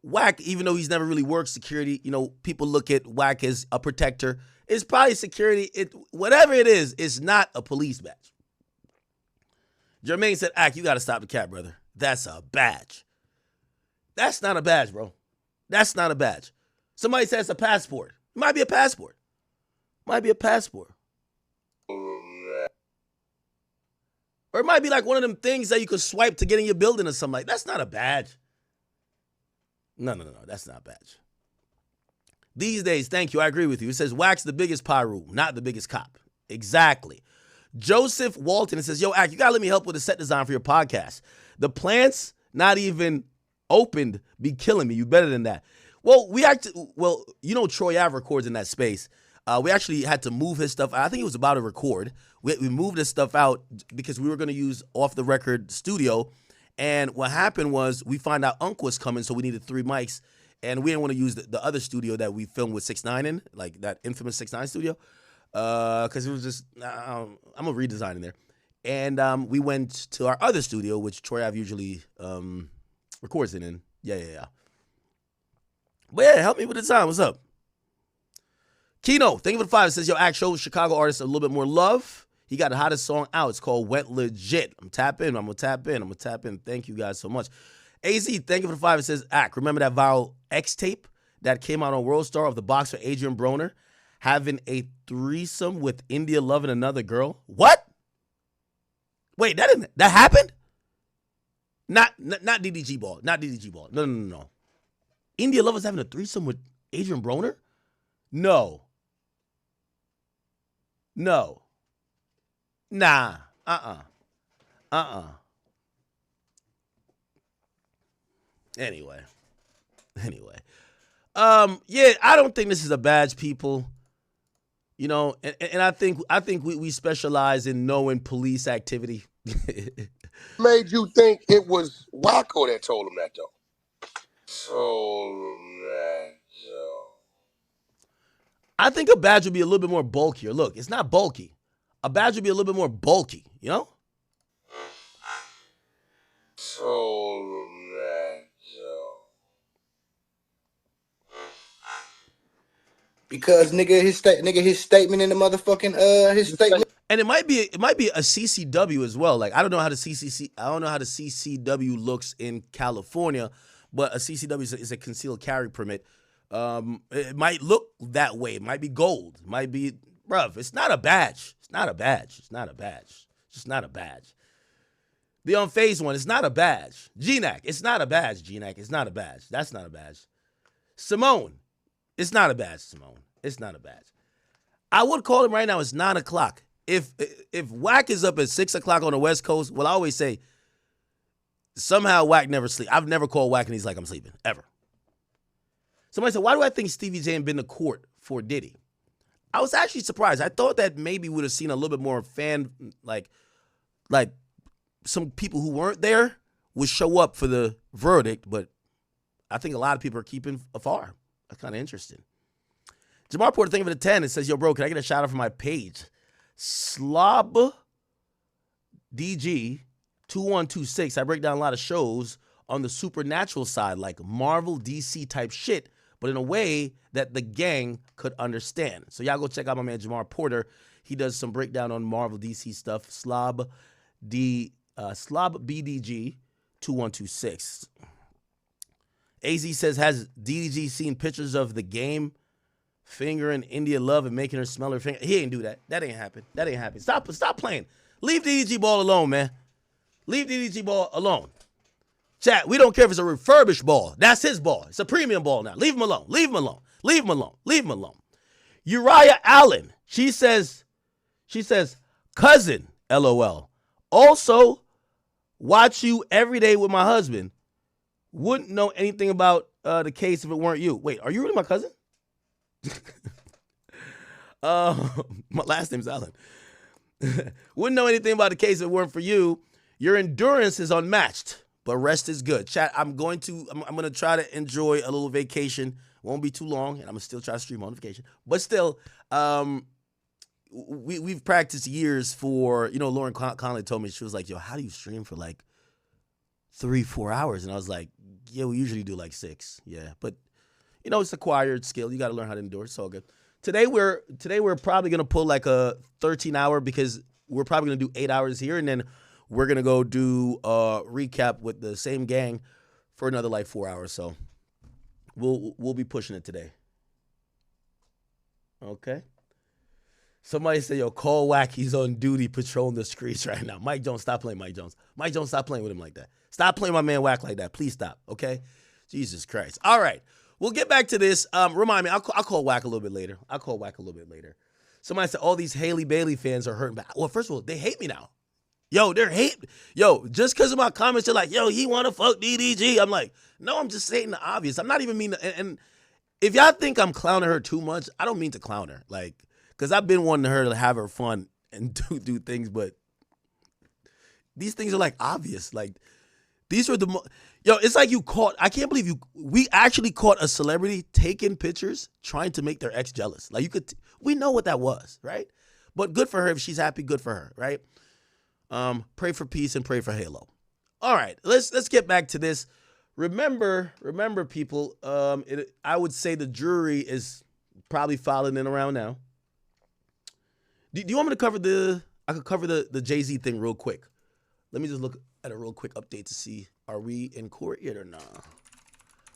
Whack, even though he's never really worked security, people look at Whack as a protector. It's probably security. Whatever it is, it's not a police badge. Jermaine said, Ack, you got to stop the cat, brother. That's a badge. That's not a badge, bro. That's not a badge. Somebody says a passport. It might be a passport. Might be a passport. Or it might be like one of them things that you could swipe to get in your building or something like that. That's not a badge. No. That's not a badge. These days, thank you. I agree with you. It says Wax the biggest pyro, not the biggest cop. Exactly. Joseph Walton, it says, yo, Ack, you got to let me help with the set design for your podcast. The plants not even opened be killing me. You better than that. Well, Troy Ave records in that space. We actually had to move his stuff. I think it was about to record. We moved his stuff out because we were going to use off-the-record studio. And what happened was we found out Unc was coming, so we needed 3 mics. And we didn't want to use the other studio that we filmed with 6ix9ine in, like that infamous 6ix9ine studio, because it was just, I'm a redesign in there. And we went to our other studio, which Troy Ave usually records in. Yeah. But yeah, help me with the design. What's up? Kino, thank you for the 5. It says, yo, Ack, show Chicago artists a little bit more love. He got the hottest song out. It's called Went Legit. I'm going to tap in. Thank you guys so much. AZ, thank you for the 5. It says, Ack, remember that viral X tape that came out on World Star of the boxer Adrian Broner having a threesome with India loving another girl? What? Wait, that happened? Not DDG Ball. Not DDG Ball. No. India Lover's having a threesome with Adrian Broner? No. Nah. Anyway. Yeah, I don't think this is a badge, people. And I think we specialize in knowing police activity. Made you think it was Waco that told him that, though? I think a badge would be a little bit more bulkier. Look, it's not bulky. A badge would be a little bit more bulky, Because his statement in the motherfucking his statement. And it might be a CCW as well. Like I don't know how the CCW looks in California, but a CCW is a concealed carry permit. It might look that way. It might be gold. It might be, bruv. It's not a badge. It's not a badge. It's not a badge. It's just not a badge. The unfazed one, it's not a badge. GNAC, it's not a badge, GNAC. It's not a badge. That's not a badge. Simone. It's not a badge, Simone. It's not a badge. I would call him right now. It's 9 o'clock. If Wack is up at 6 o'clock on the West Coast, well, I always say somehow Wack never sleeps. I've never called Wack and he's like, I'm sleeping, ever. Somebody said, why do I think Stevie J ain't been to court for Diddy? I was actually surprised. I thought that maybe we would have seen a little bit more like some people who weren't there would show up for the verdict, but I think a lot of people are keeping afar. That's kind of interesting. Jamar Porter, thank you for the 10. It says, yo, bro, can I get a shout out from my page? Slob DG 2126. I break down a lot of shows on the supernatural side, like Marvel, DC type shit, but in a way that the gang could understand. So y'all go check out my man Jamar Porter. He does some breakdown on Marvel, DC stuff. Slob BDG 2126. AZ says, has DDG seen pictures of the game fingering India Love and making her smell her finger? He ain't do that. That ain't happen. That ain't happen. Stop playing. Leave DDG ball alone, man. Leave DDG ball alone. Chat, we don't care if it's a refurbished ball. That's his ball. It's a premium ball now. Leave him alone. Leave him alone. Leave him alone. Leave him alone. Uriah Allen. She says, cousin, LOL. Also, watch you every day with my husband. Wouldn't know anything about the case if it weren't you. Wait, are you really my cousin? My last name's Allen. Wouldn't know anything about the case if it weren't for you. Your endurance is unmatched, but rest is good. Chat, I'm going to try to enjoy a little vacation. Won't be too long, and I'm gonna still try to stream on vacation. But still, we've practiced years for, Lauren Conley told me, she was like, yo, how do you stream for like 3-4 hours? And I was like, yeah, we usually do like 6. Yeah, but it's acquired skill. You got to learn how to endure. It's all good. Today we're probably gonna pull like a 13-hour because we're probably gonna do 8 hours here, and then we're gonna go do a recap with the same gang for another like 4 hours. So we'll be pushing it today. Okay. Somebody say, yo, call Wack. He's on duty patrolling the streets right now. Mike Jones, stop playing Mike Jones. Mike Jones, stop playing with him like that. Stop playing my man Wack like that. Please stop, okay? Jesus Christ. All right. We'll get back to this. Remind me, I'll call Wack a little bit later. Somebody said all these Haley Bailey fans are hurting back. Well, first of all, they hate me now. Yo, just because of my comments, they're like, yo, he want to fuck DDG. I'm like, no, I'm just saying the obvious. I'm not even mean to, and if y'all think I'm clowning her too much, I don't mean to clown her. Like, because I've been wanting her to have her fun and do things, but these things are like obvious. Like, these are it's like I can't believe we actually caught a celebrity taking pictures trying to make their ex jealous. Like, we know what that was, right? But good for her. If she's happy, good for her, right? Pray for peace and pray for Halo. All right, let's get back to this. Remember, people, I would say the jury is probably filing in around now. Do you want me to I could cover the Jay-Z thing real quick. Let me just look at a real quick update to see, are we in court yet or not?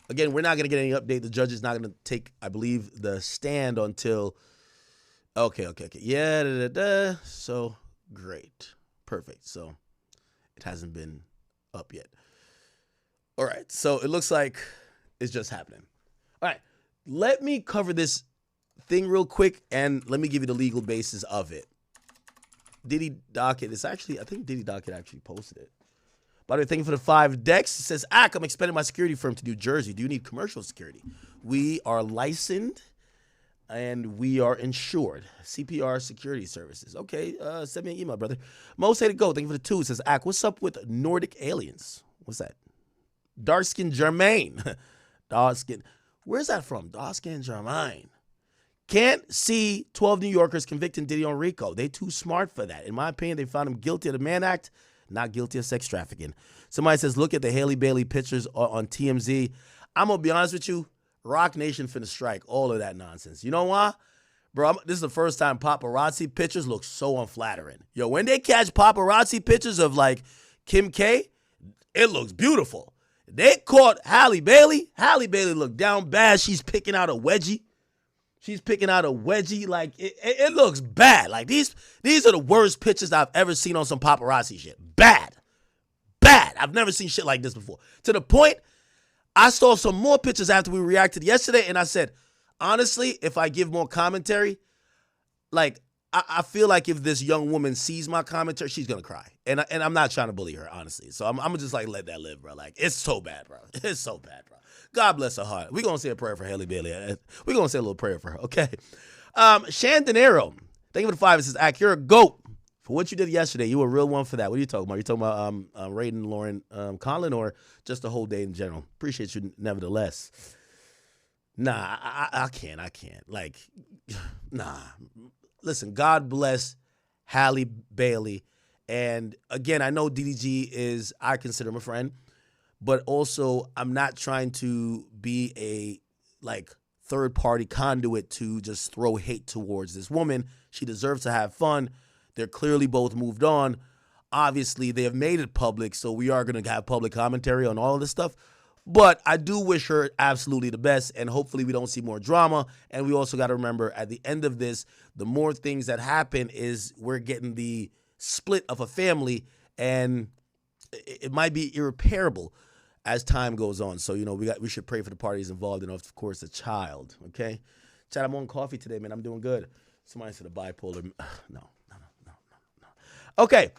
Again, we're not going to get any update. The judge is not going to take, I believe, the stand until, okay. Yeah, so great. Perfect. So it hasn't been up yet. All right. So it looks like it's just happening. All right. Let me cover this thing real quick, and let me give you the legal basis of it. Diddy Docket is actually, I think Diddy Docket actually posted it. By the way, thank you for the 5 decks. It says, I'm expanding my security firm to New Jersey. Do you need commercial security? We are licensed and we are insured. CPR Security Services. Okay, send me an email, brother. Most Say to Go, thank you for the 2. It says, what's up with Nordic aliens? What's that? Dark Skin Jermaine. Dark Skin. Where's that from? Dark Skin Jermaine. Can't see 12 New Yorkers convicting Diddy on RICO. They too smart for that. In my opinion, they found him guilty of the Mann Act, not guilty of sex trafficking. Somebody says, look at the Haley Bailey pictures on TMZ. I'm going to be honest with you. Rock Nation finna strike all of that nonsense. You know why? Bro, this is the first time paparazzi pictures look so unflattering. Yo, when they catch paparazzi pictures of, like, Kim K, it looks beautiful. They caught Halle Bailey. Halle Bailey looked down bad. She's picking out a wedgie. Like, it looks bad. Like, these are the worst pictures I've ever seen on some paparazzi shit. Bad. I've never seen shit like this before. To the point, I saw some more pictures after we reacted yesterday, and I said, honestly, if I give more commentary, like, I feel like if this young woman sees my commentary, she's gonna cry, and I'm not trying to bully her, honestly. So I'm gonna just like let that live, bro. Like, it's so bad, bro. It's so bad, bro. God bless her heart. We're gonna say a prayer for Haley Bailey. We're gonna say a little prayer for her, okay? Shandonero, thank you for the 5. It says, Ak, you're a GOAT for what you did yesterday. You were a real one for that. What are you talking about? You talking about Raiden Lauren Conlon, or just the whole day in general? Appreciate you nevertheless. Nah, I can't. Like, nah. Listen, God bless Halle Bailey. And again, I know DDG is, I consider him a friend, but also I'm not trying to be a like third party conduit to just throw hate towards this woman. She deserves to have fun. They're clearly both moved on. Obviously, they have made it public, so we are going to have public commentary on all of this stuff. But I do wish her absolutely the best, and hopefully we don't see more drama. And we also got to remember, at the end of this, the more things that happen is we're getting the split of a family, and it might be irreparable as time goes on. So, we should pray for the parties involved and, of course, the child, okay? Chad, I'm on coffee today, man. I'm doing good. Somebody said a bipolar. No. Okay.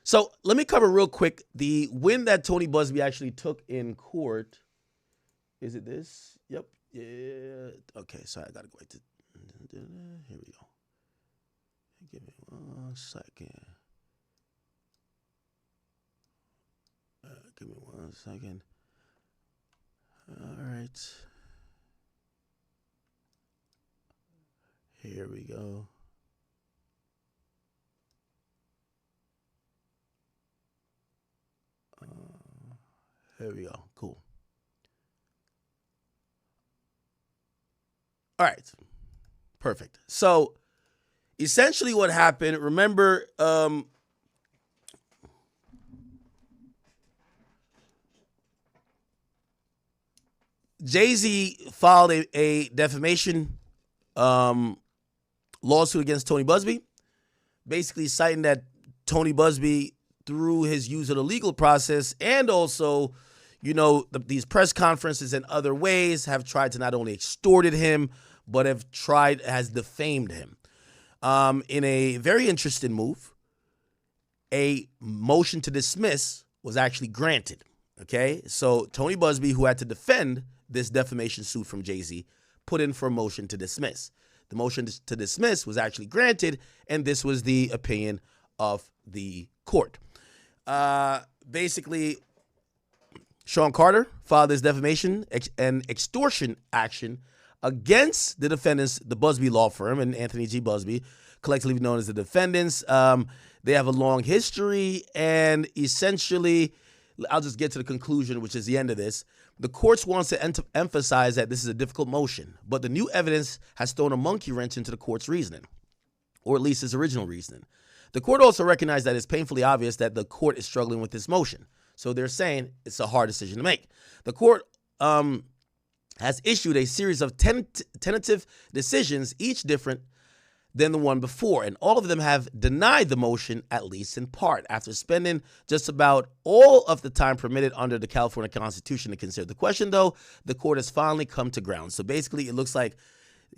So let me cover real quick the win that Tony Busby actually took in court. Is it this? Yep. Yeah. Okay, sorry, I gotta go right to. Here we go. Give me 1 second. Give me 1 second. All right. Here we go. There we go. Cool. All right. Perfect. So, essentially what happened, remember, Jay-Z filed a defamation lawsuit against Tony Busby, basically citing that Tony Busby, through his use of the legal process and also, these press conferences and other ways, have tried to not only extorted him, but has defamed him. In a very interesting move, a motion to dismiss was actually granted. Okay, so Tony Busby, who had to defend this defamation suit from Jay-Z, put in for a motion to dismiss. The motion to dismiss was actually granted, and this was the opinion of the court. Basically, Sean Carter filed this defamation and extortion action against the defendants, the Busby law firm and Anthony G. Busby, collectively known as the defendants. They have a long history, and essentially, I'll just get to the conclusion, which is the end of this. The courts wants to emphasize that this is a difficult motion, but the new evidence has thrown a monkey wrench into the court's reasoning, or at least its original reasoning. The court also recognized that it's painfully obvious that the court is struggling with this motion. So they're saying it's a hard decision to make. The court has issued a series of tentative decisions, each different than the one before, and all of them have denied the motion, at least in part. After spending just about all of the time permitted under the California Constitution to consider the question, though, the court has finally come to ground. So basically, it looks like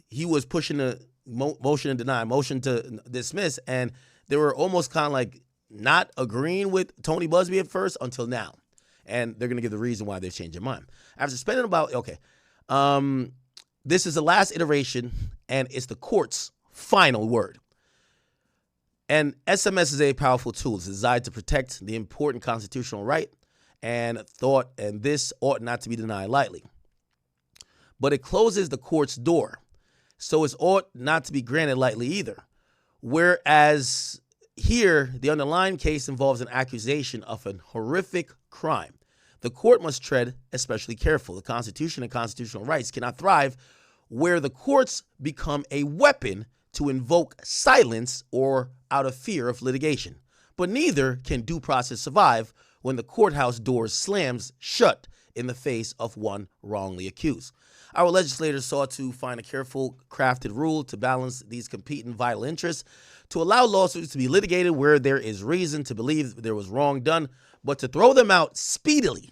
he was pushing a motion to deny, motion to dismiss, and they were almost kind of like not agreeing with Tony Busby at first until now. And they're going to give the reason why they've changed their mind. After spending this is the last iteration, and it's the court's final word. And SMS is a powerful tool. It's designed to protect the important constitutional right and thought, and this ought not to be denied lightly. But it closes the court's door, so it ought not to be granted lightly either. Whereas here, the underlying case involves an accusation of a horrific crime. The court must tread especially careful. The Constitution and constitutional rights cannot thrive where the courts become a weapon to invoke silence or out of fear of litigation. But neither can due process survive when the courthouse door slams shut in the face of one wrongly accused. Our legislators sought to find a careful crafted rule to balance these competing vital interests, to allow lawsuits to be litigated where there is reason to believe there was wrong done, but to throw them out speedily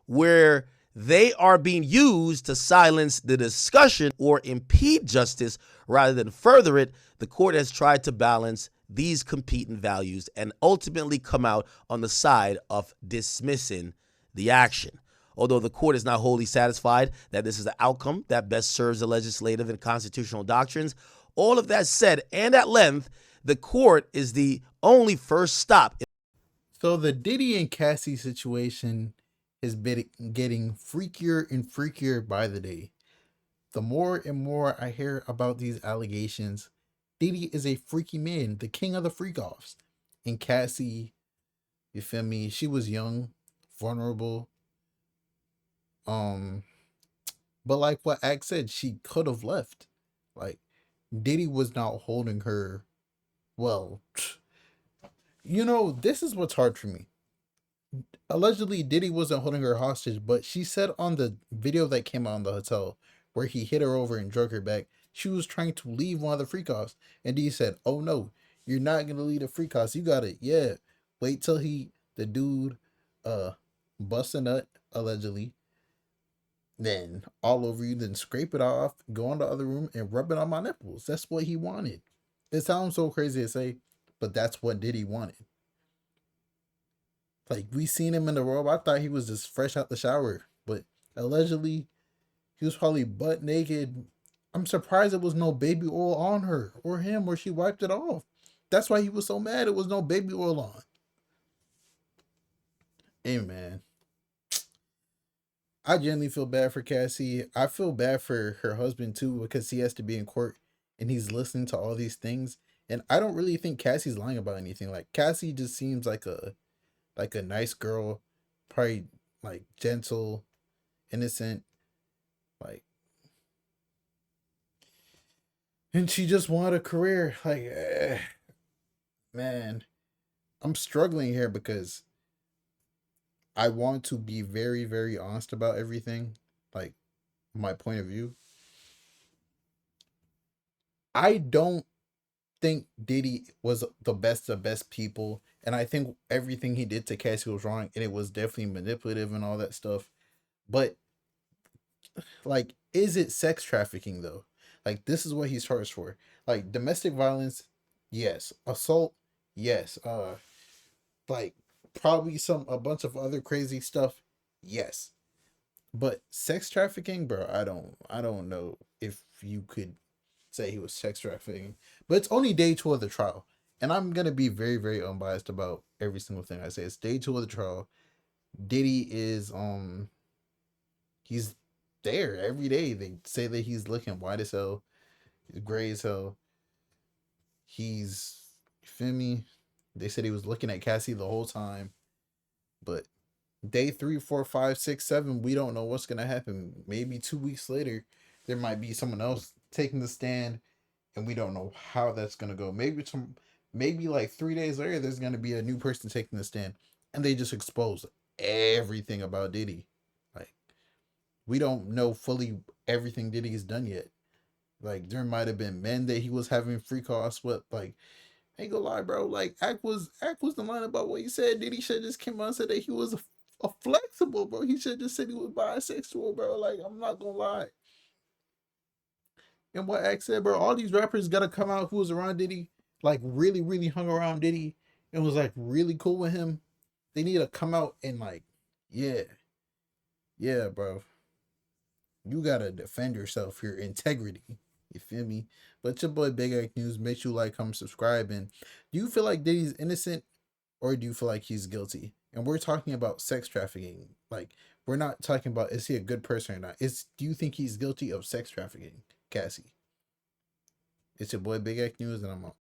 where they are being used to silence the discussion or impede justice rather than further it. The court has tried to balance these competing values and ultimately come out on the side of dismissing the action. Although the court is not wholly satisfied that this is the outcome that best serves the legislative and constitutional doctrines, all of that said, and at length, the court is the only first stop. So the Diddy and Cassie situation has been getting freakier and freakier by the day. The more and more I hear about these allegations, Diddy is a freaky man, the king of the freak-offs. And Cassie, you feel me, she was young, vulnerable. But like what Ak said, she could have left. Like, Diddy was not holding her. Well, this is what's hard for me. Allegedly, Diddy wasn't holding her hostage, but she said on the video that came out in the hotel where he hit her over and drug her back, she was trying to leave one of the freak offs. And Diddy said, "Oh no, you're not gonna leave the freak offs. You got it. Yeah. Wait till the dude, bust a nut, allegedly, then all over you, then scrape it off, go in the other room and rub it on my nipples." That's what he wanted. It sounds so crazy to say, but that's what Diddy wanted. Like, we seen him in the robe. I thought he was just fresh out the shower, but allegedly he was probably butt naked. I'm surprised there was no baby oil on her or him, or she wiped it off. That's why he was so mad. It was no baby oil on. Hey man, I genuinely feel bad for Cassie. I feel bad for her husband too, because he has to be in court and he's listening to all these things. And I don't really think Cassie's lying about anything. Like, Cassie just seems like a nice girl, probably like gentle, innocent, like, and she just wanted a career. Like, man, I'm struggling here because I want to be very, very honest about everything, like my point of view. I don't think Diddy was the best of best people, and I think everything he did to Cassie was wrong, and it was definitely manipulative and all that stuff. But like, is it sex trafficking though? Like, this is what he's charged for. Like, domestic violence, yes. Assault, yes. Like, probably a bunch of other crazy stuff, yes. But sex trafficking, bro, I don't know if you could say he was sex trafficking. But it's only day 2 of the trial. And I'm gonna be very, very unbiased about every single thing I say. It's day 2 of the trial. Diddy is he's there every day. They say that he's looking white as hell, he's gray as hell. He's, you feel me? They said he was looking at Cassie the whole time. But day 3, 4, 5, 6, 7, we don't know what's gonna happen. Maybe 2 weeks later, there might be someone else taking the stand, and we don't know how that's gonna go. Maybe like 3 days later, there's gonna be a new person taking the stand, and they just expose everything about Diddy. Like, we don't know fully everything Diddy's done yet. Like, there might have been men that he was having free calls with. Like, I ain't gonna lie, bro. Like, Ak was the line about what he said. Diddy should just came out and said that he was a flexible, bro. He should just said he was bisexual, bro. Like, I'm not gonna lie. And what Ak said, bro, all these rappers gotta come out who was around Diddy, like really, really hung around Diddy and was like really cool with him. They need to come out and like, yeah, bro. You gotta defend yourself, your integrity. You feel me? But your boy Big Ak News. Make sure you like, comment, subscribe. And do you feel like Diddy's innocent, or do you feel like he's guilty? And we're talking about sex trafficking. Like, we're not talking about is he a good person or not. Do you think he's guilty of sex trafficking, Cassie? It's your boy Big Ak News, and I'm out.